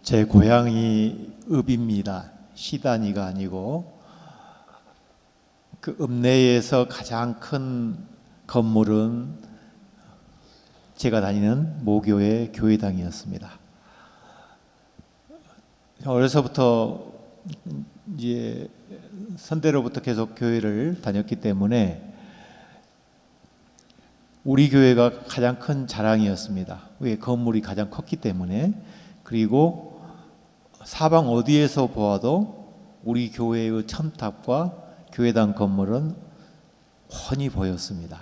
제 고향이 읍입니다. 시단위가 아니고 그 읍내에서 가장 큰 건물은 제가 다니는 모교의 교회당이었습니다. 어려서부터 이제 선대로부터 계속 교회를 다녔기 때문에 우리 교회가 가장 큰 자랑이었습니다. 왜? 건물이 가장 컸기 때문에. 그리고 사방 어디에서 보아도 우리 교회의 첨탑과 교회당 건물은 훤히 보였습니다.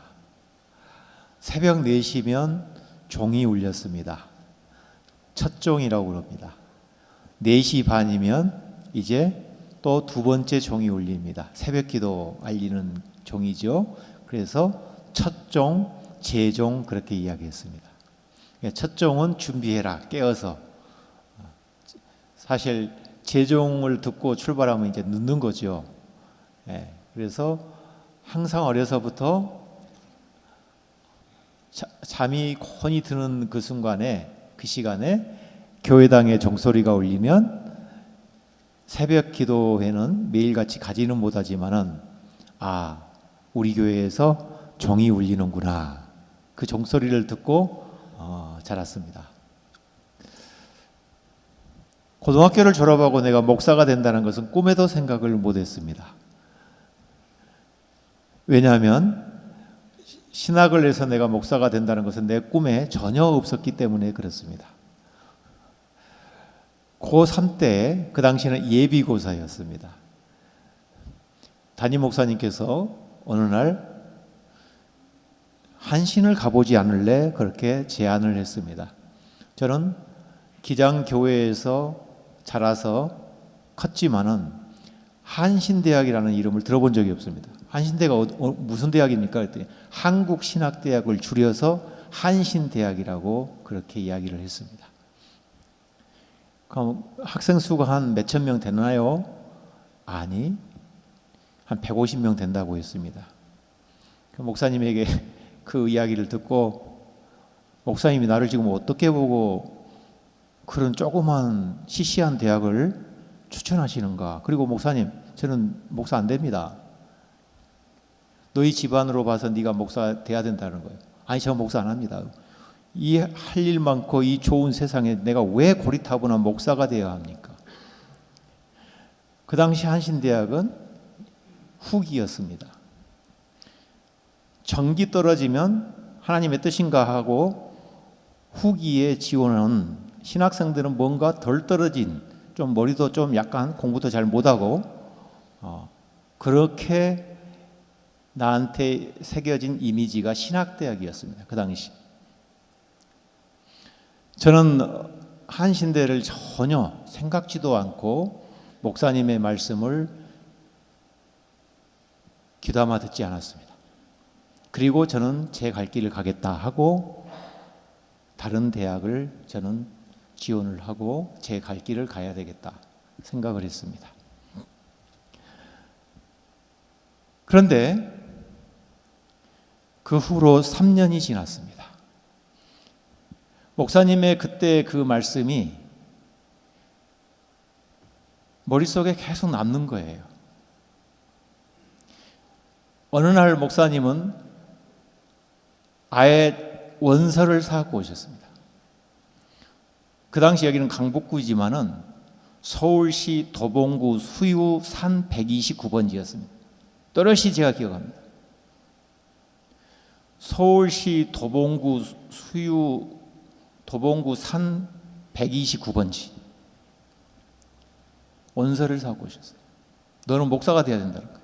새벽 4시면 종이 울렸습니다. 첫 종이라고 그럽니다. 4시 반이면 이제 또 두 번째 종이 울립니다. 새벽 기도 알리는 종이죠. 그래서 첫 종, 제종 그렇게 이야기했습니다. 첫 종은 준비해라, 깨어서. 사실 제종을 듣고 출발하면 이제 늦는 거죠. 그래서 항상 어려서부터 잠이 곤히 드는 그 순간에, 그 시간에 교회당의 종소리가 울리면 새벽 기도회는 매일같이 가지는 못하지만은 우리 교회에서 종이 울리는구나, 그 종소리를 듣고 자랐습니다. 고등학교를 졸업하고 내가 목사가 된다는 것은 꿈에도 생각을 못했습니다. 왜냐하면 신학을 해서 내가 목사가 된다는 것은 내 꿈에 전혀 없었기 때문에 그렇습니다. 고3 때, 그 당시는 예비고사였습니다. 담임 목사님께서 어느 날 한신을 가보지 않을래? 그렇게 제안을 했습니다. 저는 기장교회에서 자라서 컸지만은 한신대학이라는 이름을 들어본 적이 없습니다. 한신대가 무슨 대학입니까? 그랬더니 한국신학대학을 줄여서 한신대학이라고 그렇게 이야기를 했습니다. 그럼 학생 수가 한 몇천 명 되나요? 아니, 한 150명 된다고 했습니다. 그 목사님에게 그 이야기를 듣고, 목사님이 나를 지금 어떻게 보고 그런 조그만 시시한 대학을 추천하시는가? 그리고 목사님, 저는 목사 안 됩니다. 너희 집안으로 봐서 네가 목사 돼야 된다는 거예요. 아니, 저 목사 안 합니다. 이 할 일 많고 이 좋은 세상에 내가 왜 고리타분한 목사가 되어야 합니까? 그 당시 한신대학은 후기였습니다. 전기 떨어지면 하나님의 뜻인가 하고 후기에 지원하는 신학생들은 뭔가 덜 떨어진, 좀 머리도 좀 약간 공부도 잘 못하고 그렇게 나한테 새겨진 이미지가 신학대학이었습니다. 그 당시. 저는 한신대를 전혀 생각지도 않고 목사님의 말씀을 귀담아 듣지 않았습니다. 그리고 저는 제 갈 길을 가겠다 하고 다른 대학을 저는 지원을 하고 제 갈 길을 가야 되겠다 생각을 했습니다. 그런데 그 후로 3년이 지났습니다. 목사님의 그때 그 말씀이 머릿속에 계속 남는 거예요. 어느 날 목사님은 아예 원서를 사고 오셨습니다. 그 당시 여기는 강북구이지만은 서울시 도봉구 수유 산 129번지였습니다. 또렷이 제가 기억합니다. 서울시 도봉구 수유 도봉구 산 129번지 원서를 사고 오셨어요. 너는 목사가 돼야 된다는 거예요.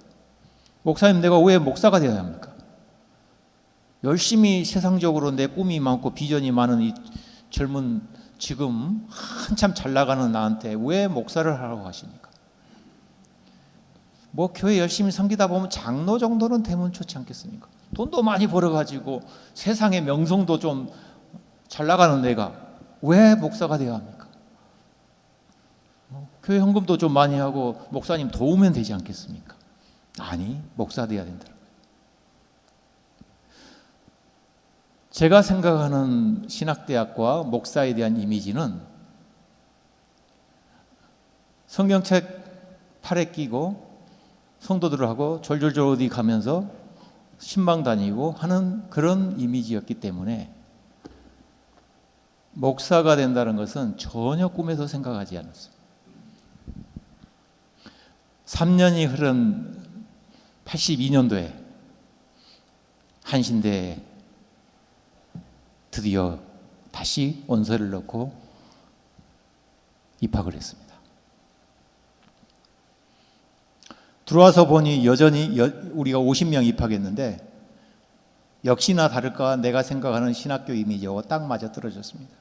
목사님, 내가 왜 목사가 되어야 합니까? 열심히 세상적으로 내 꿈이 많고 비전이 많은 이 젊은, 지금 한참 잘 나가는 나한테 왜 목사를 하라고 하십니까? 뭐 교회 열심히 섬기다 보면 장로 정도는 되면 좋지 않겠습니까? 돈도 많이 벌어가지고 세상의 명성도 좀 잘 나가는 내가 왜 목사가 되어야 합니까? 교회 헌금도 좀 많이 하고 목사님 도우면 되지 않겠습니까? 아니, 목사 되어야 된다. 제가 생각하는 신학대학과 목사에 대한 이미지는 성경책 팔에 끼고 성도들하고 졸졸졸 어디 가면서 신방 다니고 하는 그런 이미지였기 때문에 목사가 된다는 것은 전혀 꿈에서 생각하지 않았어요. 3년이 흐른 82년도에 한신대에 드디어 다시 원서를 넣고 입학을 했습니다. 들어와서 보니 여전히 우리가 50명 입학했는데 역시나 다를까 내가 생각하는 신학교 이미지와 딱 맞아 떨어졌습니다.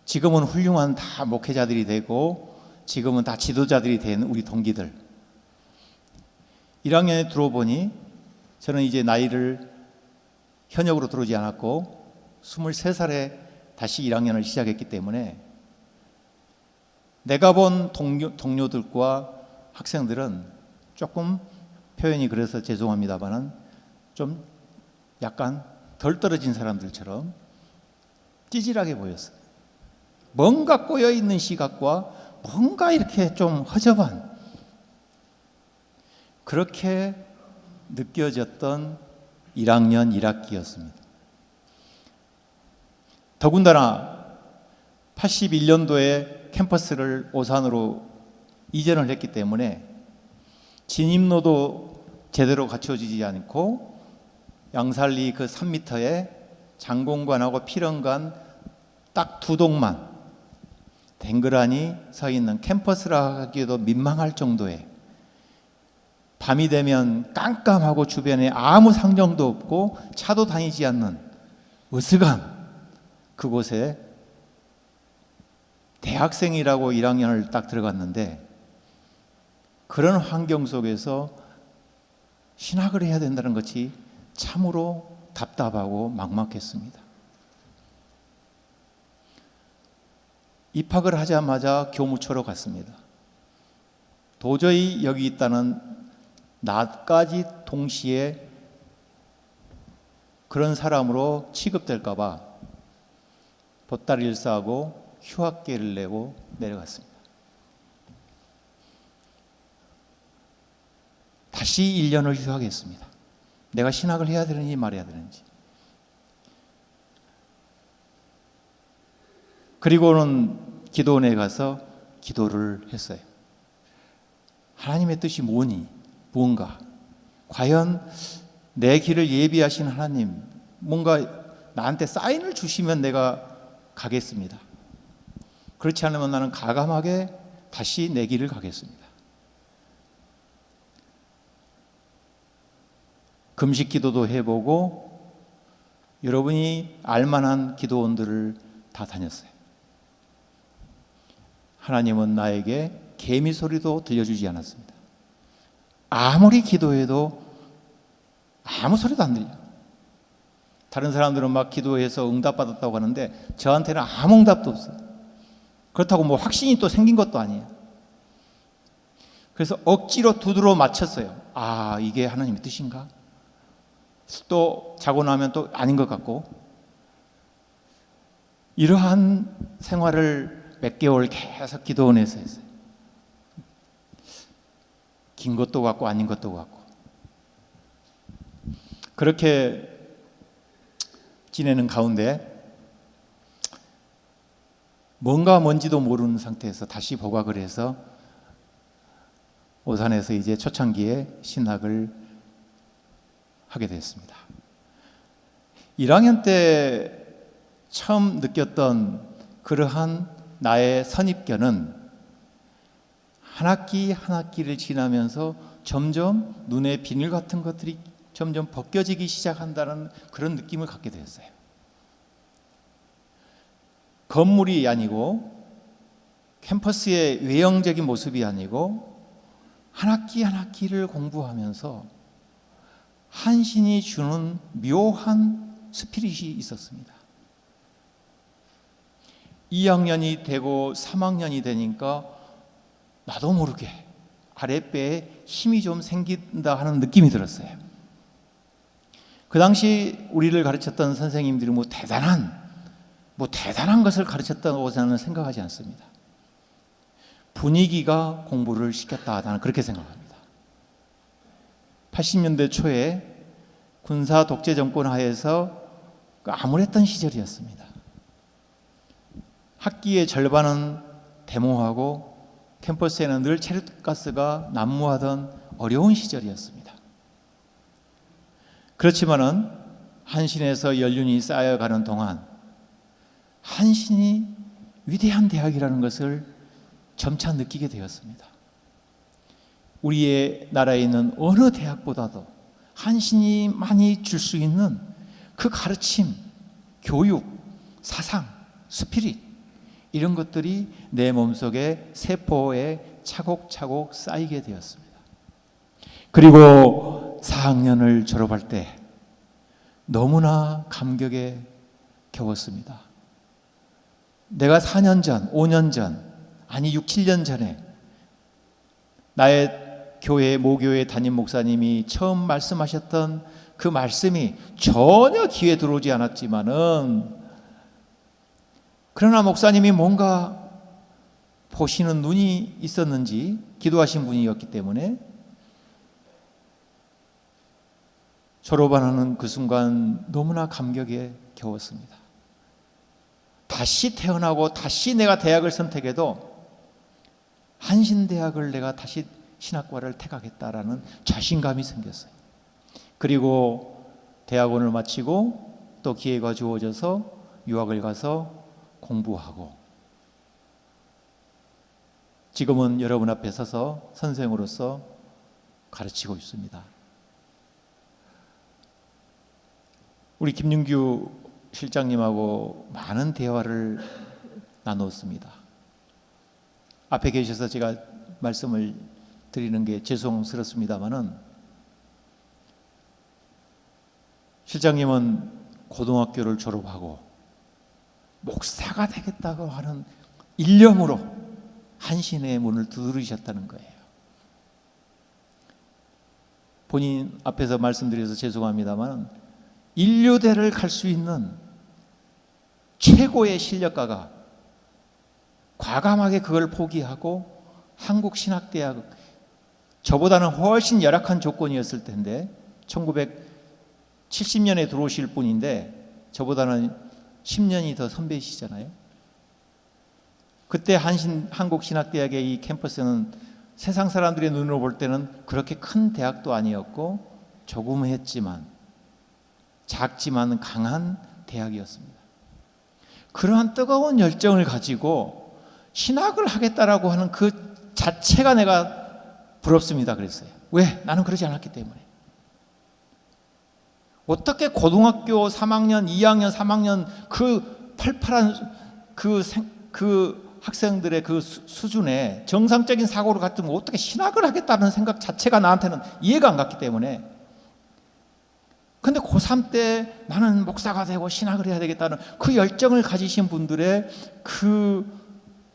지금은 훌륭한 다 목회자들이 되고 지금은 다 지도자들이 된 우리 동기들. 1학년에 들어보니 저는 이제 나이를 현역으로 들어오지 않았고 23살에 다시 1학년을 시작했기 때문에 내가 본 동료들과 학생들은 조금 표현이 그래서 죄송합니다만은 좀 약간 덜 떨어진 사람들처럼 찌질하게 보였어요. 뭔가 꼬여있는 시각과 뭔가 이렇게 좀 허접한 그렇게 느껴졌던 1학년 1학기였습니다. 더군다나 81년도에 캠퍼스를 오산으로 이전을 했기 때문에 진입로도 제대로 갖춰지지 않고 양산리 그 3m에 장공관하고 필원관 딱 두 동만 댕그라니 서 있는 캠퍼스라 하기에도 민망할 정도의 밤이 되면 깜깜하고 주변에 아무 상정도 없고 차도 다니지 않는 으슥한 그곳에 대학생이라고 1학년을 딱 들어갔는데 그런 환경 속에서 신학을 해야 된다는 것이 참으로 답답하고 막막했습니다. 입학을 하자마자 교무처로 갔습니다. 도저히 여기 있다는 나까지 동시에 그런 사람으로 취급될까 봐 보따리를 싸고 휴학계를 내고 내려갔습니다. 다시 1년을 휴학했습니다. 내가 신학을 해야 되는지 말해야 되는지. 그리고는 기도원에 가서 기도를 했어요. 하나님의 뜻이 무언가 과연 내 길을 예비하신 하나님 뭔가 나한테 사인을 주시면 내가 가겠습니다. 그렇지 않으면 나는 가감하게 다시 내 길을 가겠습니다. 금식 기도도 해보고 여러분이 알만한 기도원들을 다 다녔어요. 하나님은 나에게 개미 소리도 들려주지 않았습니다. 아무리 기도해도 아무 소리도 안 들려. 다른 사람들은 막 기도해서 응답받았다고 하는데 저한테는 아무 응답도 없어요. 그렇다고 뭐 확신이 또 생긴 것도 아니에요. 그래서 억지로 두드러 맞췄어요. 아, 이게 하나님의 뜻인가? 또 자고 나면 또 아닌 것 같고 이러한 생활을 몇 개월 계속 기도원에서 했어요. 긴 것도 같고 아닌 것도 같고 그렇게 지내는 가운데 뭔지도 모르는 상태에서 다시 복학을 해서 오산에서 이제 초창기에 신학을 하게 됐습니다. 1학년 때 처음 느꼈던 그러한 나의 선입견은 한 학기 한 학기를 지나면서 점점 눈에 비늘 같은 것들이 점점 벗겨지기 시작한다는 그런 느낌을 갖게 되었어요. 건물이 아니고 캠퍼스의 외형적인 모습이 아니고 한 학기 한 학기를 공부하면서 한신이 주는 묘한 스피릿이 있었습니다. 2학년이 되고 3학년이 되니까 나도 모르게 아랫배에 힘이 좀 생긴다 하는 느낌이 들었어요. 그 당시 우리를 가르쳤던 선생님들이 뭐 대단한 것을 가르쳤다고 저는 생각하지 않습니다. 분위기가 공부를 시켰다. 나는 그렇게 생각합니다. 80년대 초에 군사 독재 정권 하에서 암울했던 시절이었습니다. 학기의 절반은 데모하고 캠퍼스에는 늘 체류가스가 난무하던 어려운 시절이었습니다. 그렇지만은 한신에서 연륜이 쌓여가는 동안 한신이 위대한 대학이라는 것을 점차 느끼게 되었습니다. 우리의 나라에 있는 어느 대학보다도 한신이 많이 줄 수 있는 그 가르침, 교육, 사상, 스피릿, 이런 것들이 내 몸속에 세포에 차곡차곡 쌓이게 되었습니다. 그리고 4학년을 졸업할 때 너무나 감격에 겨웠습니다. 내가 4년 전, 5년 전, 아니 6, 7년 전에 나의 교회, 모교회 담임 목사님이 처음 말씀하셨던 그 말씀이 전혀 귀에 들어오지 않았지만은, 그러나 목사님이 뭔가 보시는 눈이 있었는지 기도하신 분이었기 때문에 졸업하는 그 순간 너무나 감격에 겨웠습니다. 다시 태어나고 다시 내가 대학을 선택해도 한신대학을 내가 다시 신학과를 택하겠다라는 자신감이 생겼어요. 그리고 대학원을 마치고 또 기회가 주어져서 유학을 가서 공부하고, 지금은 여러분 앞에 서서 선생으로서 가르치고 있습니다. 우리 김윤규 실장님하고 많은 대화를 나눴습니다. 앞에 계셔서 제가 말씀을 드리는 게 죄송스럽습니다마는, 실장님은 고등학교를 졸업하고 목사가 되겠다고 하는 일념으로 한신의 문을 두드리셨다는 거예요. 본인 앞에서 말씀드려서 죄송합니다만, 인류대를 갈 수 있는 최고의 실력가가 과감하게 그걸 포기하고 한국신학대학, 저보다는 훨씬 열악한 조건이었을 텐데 1970년에 들어오실 분인데 저보다는 10년이 더 선배이시잖아요. 그때 한국신학대학의 이 캠퍼스는 세상 사람들의 눈으로 볼 때는 그렇게 큰 대학도 아니었고 조그맣지만 작지만 강한 대학이었습니다. 그러한 뜨거운 열정을 가지고 신학을 하겠다라고 하는 그 자체가 내가 부럽습니다. 그랬어요. 왜? 나는 그러지 않았기 때문에. 어떻게 고등학교 3학년, 2학년, 3학년 그 팔팔한 그 학생들의 그 수준에 정상적인 사고를 갖추면 어떻게 신학을 하겠다는 생각 자체가 나한테는 이해가 안 갔기 때문에. 근데 고3 때 나는 목사가 되고 신학을 해야 되겠다는 그 열정을 가지신 분들의 그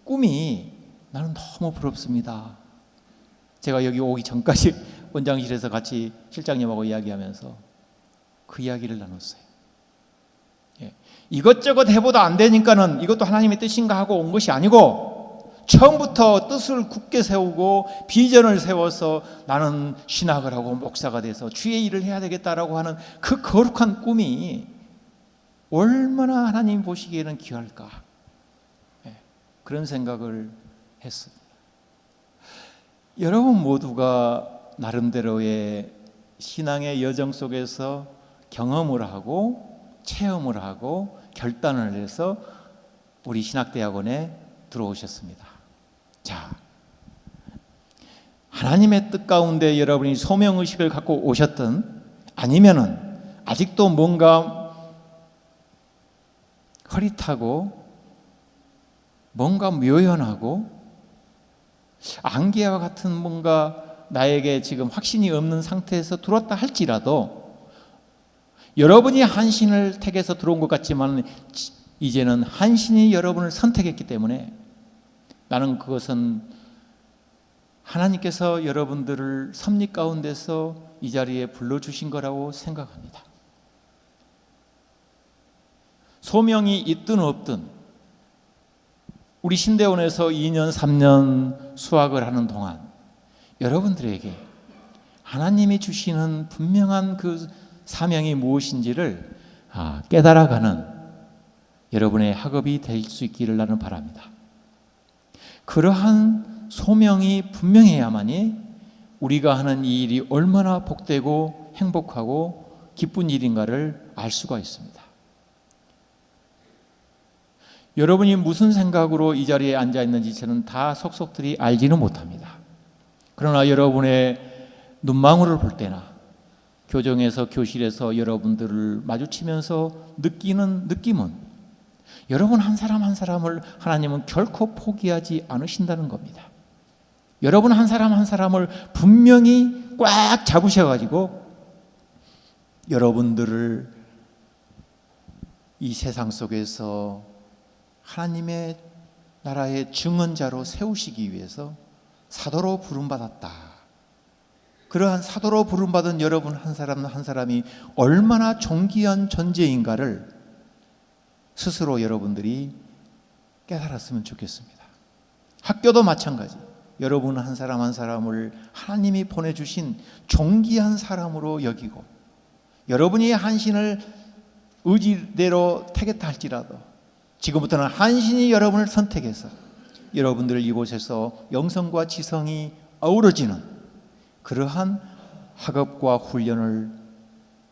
꿈이 나는 너무 부럽습니다. 제가 여기 오기 전까지 원장실에서 같이 실장님하고 이야기하면서 그 이야기를 나눴어요. 예. 이것저것 해보다 안 되니까는 이것도 하나님의 뜻인가 하고 온 것이 아니고, 처음부터 뜻을 굳게 세우고 비전을 세워서 나는 신학을 하고 목사가 돼서 주의 일을 해야 되겠다라고 하는 그 거룩한 꿈이 얼마나 하나님 보시기에는 귀할까, 그런 생각을 했습니다. 여러분 모두가 나름대로의 신앙의 여정 속에서 경험을 하고 체험을 하고 결단을 해서 우리 신학대학원에 들어오셨습니다. 자, 하나님의 뜻 가운데 여러분이 소명의식을 갖고 오셨든 아니면은 아직도 뭔가 흐릿하고 뭔가 묘연하고 안개와 같은 뭔가 나에게 지금 확신이 없는 상태에서 들어왔다 할지라도, 여러분이 한신을 택해서 들어온 것 같지만 이제는 한신이 여러분을 선택했기 때문에 나는 그것은 하나님께서 여러분들을 섭리 가운데서 이 자리에 불러주신 거라고 생각합니다. 소명이 있든 없든 우리 신대원에서 2년 3년 수학을 하는 동안 여러분들에게 하나님이 주시는 분명한 그 사명이 무엇인지를 깨달아가는 여러분의 학업이 될 수 있기를 나는 바랍니다. 그러한 소명이 분명해야만이 우리가 하는 이 일이 얼마나 복되고 행복하고 기쁜 일인가를 알 수가 있습니다. 여러분이 무슨 생각으로 이 자리에 앉아 있는지 저는 다 속속들이 알지는 못합니다. 그러나 여러분의 눈망울을 볼 때나 교정에서 교실에서 여러분들을 마주치면서 느끼는 느낌은 여러분 한 사람 한 사람을 하나님은 결코 포기하지 않으신다는 겁니다. 여러분 한 사람 한 사람을 분명히 꽉 잡으셔가지고 여러분들을 이 세상 속에서 하나님의 나라의 증언자로 세우시기 위해서 사도로 부름받았다. 그러한 사도로 부름받은 여러분 한 사람 한 사람이 얼마나 존귀한 존재인가를 스스로 여러분들이 깨달았으면 좋겠습니다. 학교도 마찬가지. 여러분 한 사람 한 사람을 하나님이 보내주신 존귀한 사람으로 여기고 여러분이 한신을 의지대로 택했다 할지라도 지금부터는 한신이 여러분을 선택해서 여러분들 이곳에서 영성과 지성이 어우러지는 그러한 학업과 훈련을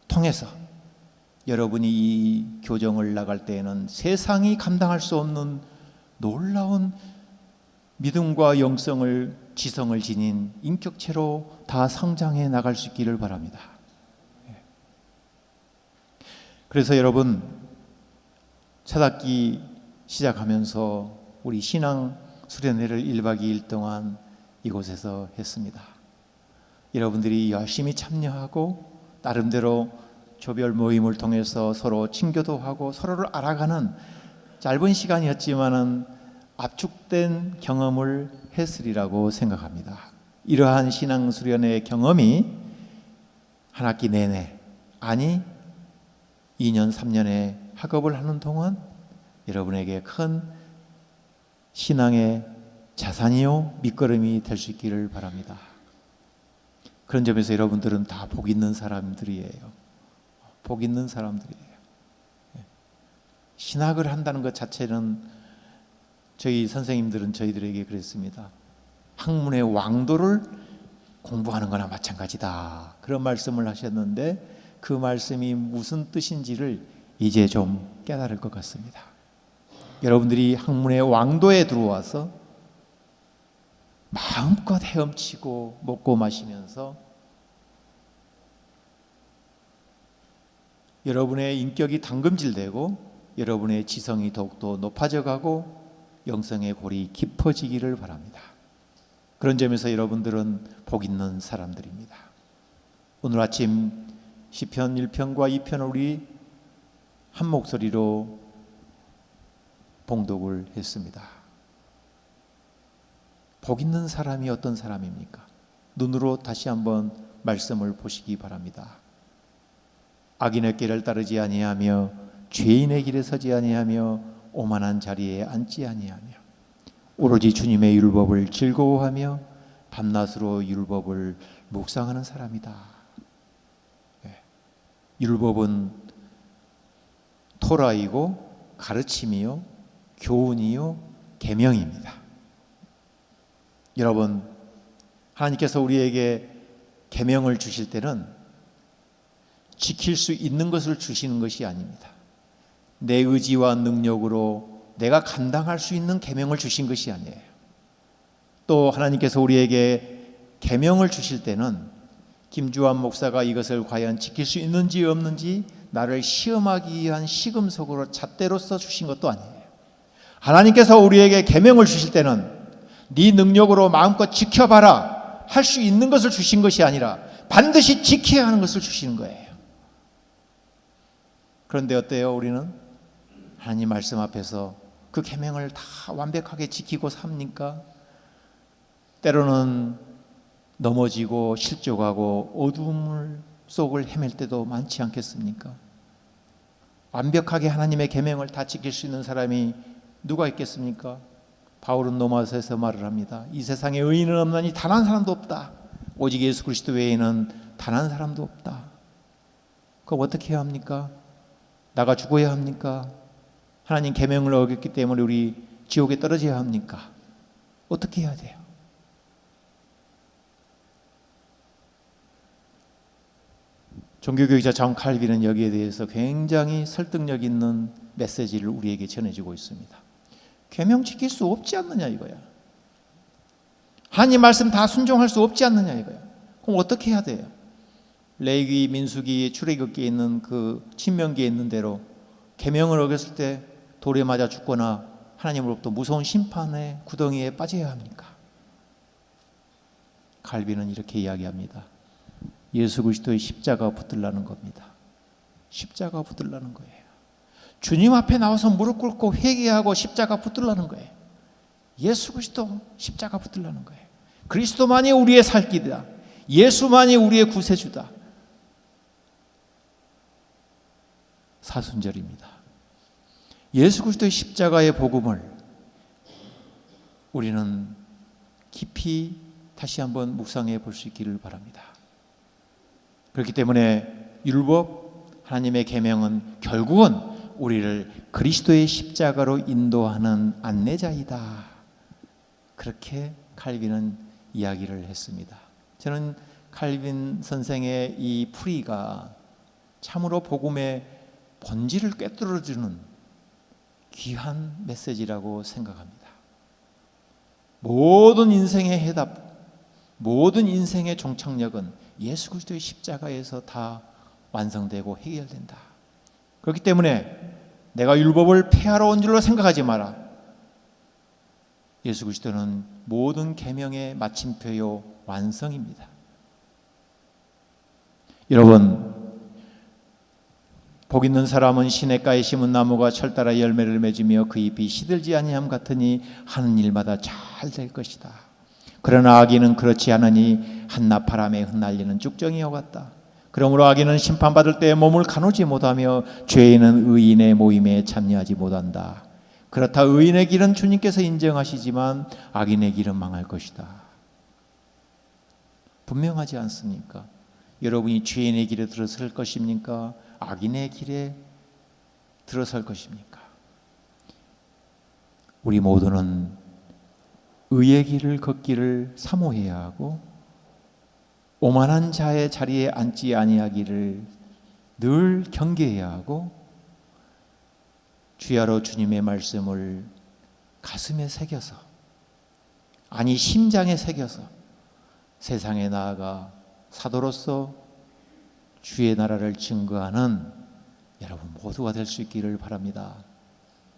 통해서 여러분이 이 교정을 나갈 때에는 세상이 감당할 수 없는 놀라운 믿음과 영성을 지성을 지닌 인격체로 다 성장해 나갈 수 있기를 바랍니다. 그래서 여러분 첫 학기 시작하면서 우리 신앙 수련회를 1박 2일 동안 이곳에서 했습니다. 여러분들이 열심히 참여하고 나름대로 조별 모임을 통해서 서로 친교도 하고 서로를 알아가는 짧은 시간이었지만은 압축된 경험을 했으리라고 생각합니다. 이러한 신앙 수련의 경험이 한 학기 내내 아니 2년 3년의 학업을 하는 동안 여러분에게 큰 신앙의 자산이요 밑거름이 될 수 있기를 바랍니다. 그런 점에서 여러분들은 다 복 있는 사람들이에요. 복 있는 사람들이에요. 신학을 한다는 것 자체는 저희 선생님들은 저희들에게 그랬습니다. 학문의 왕도를 공부하는 거나 마찬가지다. 그런 말씀을 하셨는데 그 말씀이 무슨 뜻인지를 이제 좀 깨달을 것 같습니다. 여러분들이 학문의 왕도에 들어와서 마음껏 헤엄치고 먹고 마시면서 여러분의 인격이 당금질되고 여러분의 지성이 더욱더 높아져가고 영성의 골이 깊어지기를 바랍니다. 그런 점에서 여러분들은 복 있는 사람들입니다. 오늘 아침 시편 1편과 2편을 우리 한 목소리로 봉독을 했습니다. 복 있는 사람이 어떤 사람입니까? 눈으로 다시 한번 말씀을 보시기 바랍니다. 악인의 길을 따르지 아니하며 죄인의 길에 서지 아니하며 오만한 자리에 앉지 아니하며 오로지 주님의 율법을 즐거워하며 밤낮으로 율법을 묵상하는 사람이다. 율법은 토라이고 가르침이요 교훈이요 계명입니다. 여러분 하나님께서 우리에게 계명을 주실 때는 지킬 수 있는 것을 주시는 것이 아닙니다. 내 의지와 능력으로 내가 감당할 수 있는 계명을 주신 것이 아니에요. 또 하나님께서 우리에게 계명을 주실 때는 김주환 목사가 이것을 과연 지킬 수 있는지 없는지 나를 시험하기 위한 시금석으로 잣대로서 주신 것도 아니에요. 하나님께서 우리에게 계명을 주실 때는 네 능력으로 마음껏 지켜봐라 할 수 있는 것을 주신 것이 아니라 반드시 지켜야 하는 것을 주시는 거예요. 그런데 어때요? 우리는 하나님 말씀 앞에서 그 계명을 다 완벽하게 지키고 삽니까? 때로는 넘어지고 실족하고 어둠 속을 헤맬 때도 많지 않겠습니까? 완벽하게 하나님의 계명을 다 지킬 수 있는 사람이 누가 있겠습니까? 바울은 로마서에서 말을 합니다. 이 세상에 의인은 없나니 단 한 사람도 없다. 오직 예수 그리스도 외에는 단 한 사람도 없다. 그럼 어떻게 해야 합니까? 나가 죽어야 합니까? 하나님 계명을 어겼기 때문에 우리 지옥에 떨어져야 합니까? 어떻게 해야 돼요? 종교교육자 존 칼빈은 여기에 대해서 굉장히 설득력 있는 메시지를 우리에게 전해주고 있습니다. 계명 지킬 수 없지 않느냐 이거야. 하나님 말씀 다 순종할 수 없지 않느냐 이거야. 그럼 어떻게 해야 돼요? 레위기, 민수기, 출애굽기에 있는 그 신명기에 있는 대로 계명을 어겼을 때 돌에 맞아 죽거나 하나님으로부터 무서운 심판의 구덩이에 빠져야 합니까? 칼빈은 이렇게 이야기합니다. 예수 그리스도의 십자가 붙들라는 겁니다. 십자가 붙들라는 거예요. 주님 앞에 나와서 무릎 꿇고 회개하고 십자가 붙들라는 거예요. 예수 그리스도 십자가 붙들라는 거예요. 그리스도만이 우리의 살 길이다. 예수만이 우리의 구세주다. 사순절입니다. 예수 그리스도의 십자가의 복음을 우리는 깊이 다시 한번 묵상해 볼 수 있기를 바랍니다. 그렇기 때문에 율법, 하나님의 계명은 결국은 우리를 그리스도의 십자가로 인도하는 안내자이다. 그렇게 칼빈은 이야기를 했습니다. 저는 칼빈 선생의 이 풀이가 참으로 복음의 본질을 꿰뚫어주는 귀한 메시지라고 생각합니다. 모든 인생의 해답, 모든 인생의 종착역은 예수 그리스도의 십자가에서 다 완성되고 해결된다. 그렇기 때문에 내가 율법을 폐하러 온 줄로 생각하지 마라. 예수 그리스도는 모든 계명의 마침표요 완성입니다. 여러분, 복 있는 사람은 시냇가에 심은 나무가 철따라 열매를 맺으며 그 잎이 시들지 아니함 같으니 하는 일마다 잘 될 것이다. 그러나 악인은 그렇지 않으니 한낮 바람에 흩날리는 쭉정이와 같다. 그러므로 악인은 심판받을 때에 몸을 가누지 못하며 죄인은 의인의 모임에 참여하지 못한다. 그렇다 의인의 길은 주님께서 인정하시지만 악인의 길은 망할 것이다. 분명하지 않습니까? 여러분이 죄인의 길에 들어설 것입니까? 악인의 길에 들어설 것입니까? 우리 모두는 의의 길을 걷기를 사모해야 하고 오만한 자의 자리에 앉지 아니하기를 늘 경계해야 하고 주야로 주님의 말씀을 가슴에 새겨서, 아니 심장에 새겨서 세상에 나아가 사도로서 주의 나라를 증거하는 여러분 모두가 될 수 있기를 바랍니다.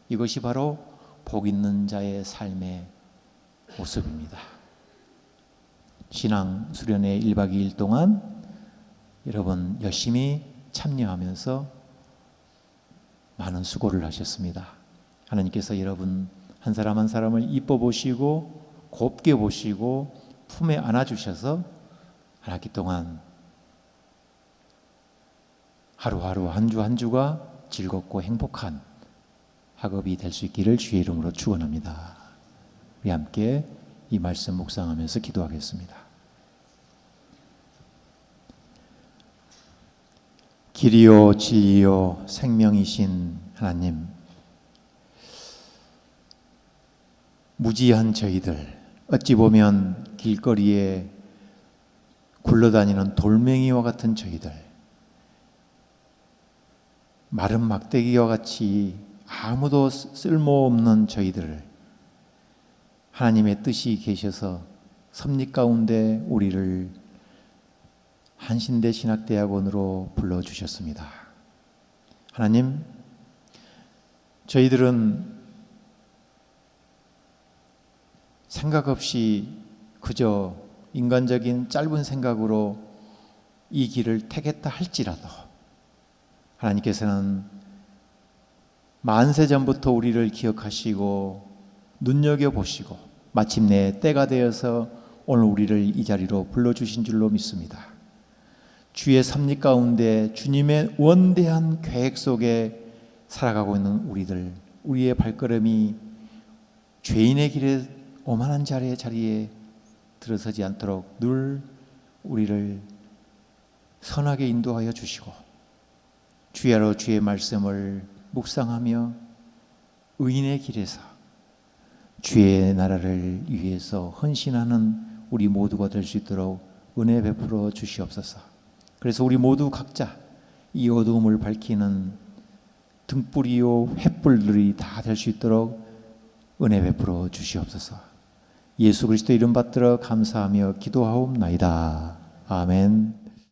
이것이 바로 복 있는 자의 삶의 모습입니다. 신앙 수련회 1박 2일 동안 여러분 열심히 참여하면서 많은 수고를 하셨습니다. 하나님께서 여러분 한 사람 한 사람을 이뻐 보시고 곱게 보시고 품에 안아주셔서 한 학기 동안 하루하루 한 주 한 주가 즐겁고 행복한 학업이 될 수 있기를 주의 이름으로 축원합니다. 우리 함께 이 말씀 묵상하면서 기도하겠습니다. 길이요 진리요 생명이신 하나님, 무지한 저희들, 어찌 보면 길거리에 굴러다니는 돌멩이와 같은 저희들, 마른 막대기와 같이 아무도 쓸모없는 저희들을 하나님의 뜻이 계셔서 섭리 가운데 우리를 한신대 신학대학원으로 불러주셨습니다. 하나님, 저희들은 생각 없이 그저 인간적인 짧은 생각으로 이 길을 택했다 할지라도 하나님께서는 만세 전부터 우리를 기억하시고 눈여겨보시고 마침내 때가 되어서 오늘 우리를 이 자리로 불러주신 줄로 믿습니다. 주의 섭리 가운데 주님의 원대한 계획 속에 살아가고 있는 우리들, 우리의 발걸음이 죄인의 길에 오만한 자리에 들어서지 않도록 늘 우리를 선하게 인도하여 주시고 주야로 주의 말씀을 묵상하며 의인의 길에서 주의 나라를 위해서 헌신하는 우리 모두가 될 수 있도록 은혜 베풀어 주시옵소서. 그래서 우리 모두 각자 이 어두움을 밝히는 등불이요 횃불들이 다 될 수 있도록 은혜 베풀어 주시옵소서. 예수 그리스도 이름 받들어 감사하며 기도하옵나이다. 아멘.